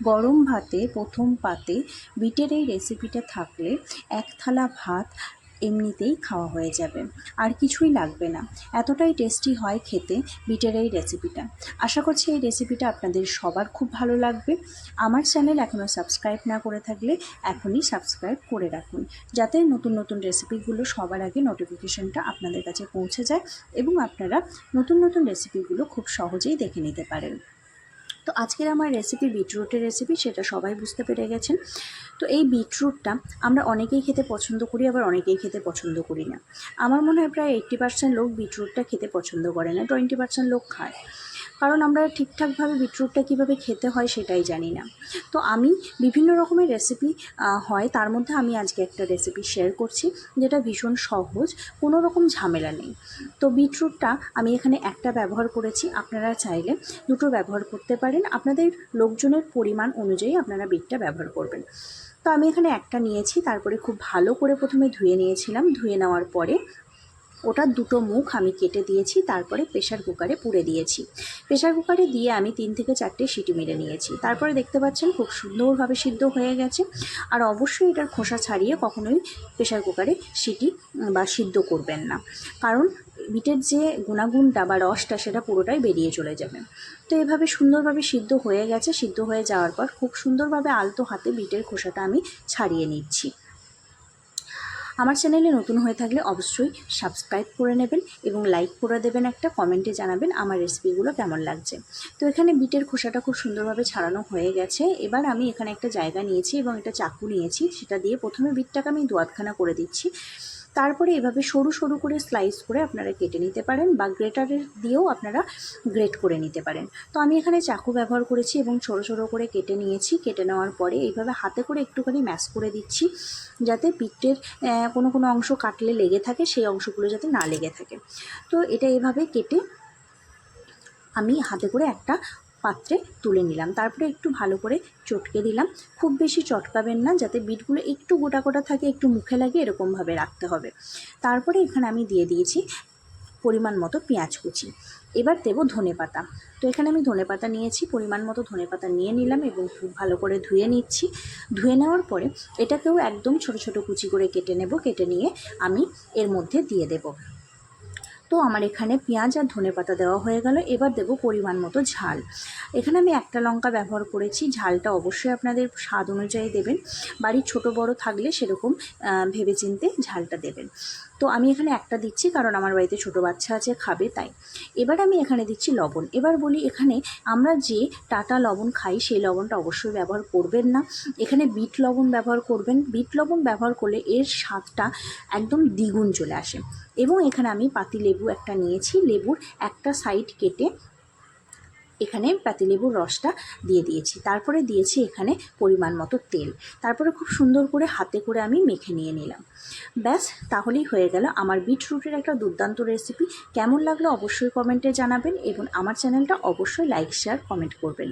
গরম ভাতে প্রথম পাতে বিটের এই রেসিপিটা থাকলে এক থালা ভাত এমনিতেই খাওয়া হয়ে যাবে, আর কিছুই লাগবে না। এতটাই টেস্টি হয় খেতে বিটের এই রেসিপিটা। আশা করছি এই রেসিপিটা আপনাদের সবার খুব ভালো লাগবে। আমার চ্যানেল এখনও সাবস্ক্রাইব না করে থাকলে এখনই সাবস্ক্রাইব করে রাখুন, যাতে নতুন নতুন রেসিপিগুলো সবার আগে নোটিফিকেশনটা আপনাদের কাছে পৌঁছে যায় এবং আপনারা নতুন নতুন রেসিপিগুলো খুব সহজেই দেখে নিতে পারেন। তো আজকের আমার রেসিপি বিটরুটের রেসিপি, সেটা সবাই বুঝতে পেরে গেছেন। তো এই বিটরুটটা আমরা অনেকেই খেতে পছন্দ করি, আবার অনেকেই খেতে পছন্দ করি না। আমার মনে হয় প্রায় 80% লোক বিটরুটটা খেতে পছন্দ করে না, 20% লোক খায়, কারণ আমরা ঠিকঠাকভাবে বিটরুটটা কীভাবে খেতে হয় সেটাই জানি না। তো আমি বিভিন্ন রকমের রেসিপি হয়, তার মধ্যে আমি আজকে একটা রেসিপি শেয়ার করছি যেটা ভীষণ সহজ, কোনো রকম ঝামেলা নেই। তো বিটরুটটা আমি এখানে একটা ব্যবহার করেছি, আপনারা চাইলে দুটো ব্যবহার করতে পারেন, আপনাদের লোকজনের পরিমাণ অনুযায়ী আপনারা বিটটা ব্যবহার করবেন। তো আমি এখানে একটা নিয়েছি, তারপরে খুব ভালো করে প্রথমে ধুয়ে নিয়েছিলাম। ধুয়ে নেওয়ার পরে ওটার দুটো মুখ আমি কেটে দিয়েছি, তারপরে প্রেশার কুকারে পুরে দিয়েছি। প্রেশার কুকারে দিয়ে আমি 3 থেকে 4টে সিটি মেরে নিয়েছি। তারপরে দেখতে পাচ্ছেন খুব সুন্দরভাবে সিদ্ধ হয়ে গেছে। আর অবশ্যই এটার খোসা ছাড়িয়ে কখনোই প্রেশার কুকারে সিটি বা সিদ্ধ করবেন না, কারণ বিটের যে গুণাগুণটা বা রসটা সেটা পুরোটাই বেরিয়ে চলে যাবে। তো এভাবে সুন্দরভাবে সিদ্ধ হয়ে গেছে। সিদ্ধ হয়ে যাওয়ার পর খুব সুন্দরভাবে আলতো হাতে বিটের খোসাটা আমি ছাড়িয়ে নিচ্ছি। আমার চ্যানেলে নতুন হয়ে থাকলে অবশ্যই সাবস্ক্রাইব করে নেবেন এবং লাইক করে দেবেন, একটা কমেন্টে জানাবেন আমার রেসিপিগুলো কেমন লাগছে। তো এখানে বিটের খোসাটা খুব সুন্দরভাবে ছাড়ানো হয়ে গেছে। এবার আমি এখানে একটা জায়গা নিয়েছি এবং একটা চাকু নিয়েছি, সেটা দিয়ে প্রথমে বিটটাকে আমি দোয়াতখানা করে দিচ্ছি। তারপরে এভাবে সরু সরু করে স্লাইস করে আপনারা কেটে নিতে পারেন, বা গ্রেটারের দিয়েও আপনারা গ্রেট করে নিতে পারেন। তো আমি এখানে চাকু ব্যবহার করেছি এবং ছোটো ছোটো করে কেটে নিয়েছি। কেটে নেওয়ার পরে এইভাবে হাতে করে একটুখানি ম্যাশ করে দিচ্ছি, যাতে বিটের কোনো কোনো অংশ কাটলে লেগে থাকে, সেই অংশগুলো যাতে না লেগে থাকে। তো এটা এভাবে কেটে আমি হাতে করে একটা পাত্রে তুলে নিলাম। তারপরে একটু ভালো করে চটকে দিলাম। খুব বেশি চটকাবেন না, যাতে বিটগুলো একটু গোটা গোটা থাকে, একটু মুখে লাগে, এরকমভাবে রাখতে হবে। তারপরে এখানে আমি দিয়ে দিয়েছি পরিমাণ মতো পেঁয়াজ কুচি। এবার দেবো ধনেপাতা। তো এখানে আমি ধনেপাতা নিয়েছি, পরিমাণ মতো ধনেপাতা নিয়ে নিলাম এবং খুব ভালো করে ধুয়ে নিচ্ছি। ধুয়ে নেওয়ার পরে এটাকেও একদম ছোট ছোট কুচি করে কেটে নেব। কেটে নিয়ে আমি এর মধ্যে দিয়ে দেব। তো আমার এখানে পেঁয়াজ আর ধনেপাতা দেওয়া হয়ে গেল। এবার দেব পরিমাণ মতো ঝাল। এখানে আমি একটা লঙ্কা ব্যবহার করেছি। ঝালটা অবশ্যই আপনাদের স্বাদ অনুযায়ী দেবেন, বাড়ির ছোট বড় থাকলে সেরকম ভেবেচিন্তে ঝালটা দেবেন। তো আমি এখানে একটা দিচ্ছি, কারণ আমার বাড়িতে ছোট বাচ্চা আছে, খাবে তাই। এবার আমি এখানে দিচ্ছি লবণ। এবার বলি, এখানে আমরা যে টাটা লবণ খাই সেই লবণটা অবশ্যই ব্যবহার করবেন না, এখানে বিট লবণ ব্যবহার করবেন। বিট লবণ ব্যবহার করলে এর স্বাদটা একদম দ্বিগুণ চলে আসে। এবং এখানে আমি পাতিলেবু একটা নিয়েছি, লেবুর একটা সাইড কেটে এখানে পাতিলেবুর রসটা দিয়ে দিয়েছি। তারপরে দিয়েছি এখানে পরিমাণ মতো তেল। তারপরে খুব সুন্দর করে হাতে করে আমি মেখে নিয়ে নিলাম। ব্যাস, তাহলেই হয়ে গেল আমার বিটরুটের একটা দুর্দান্ত রেসিপি। কেমন লাগলো অবশ্যই কমেন্টে জানাবেন এবং আমার চ্যানেলটা অবশ্যই লাইক, শেয়ার, কমেন্ট করবেন।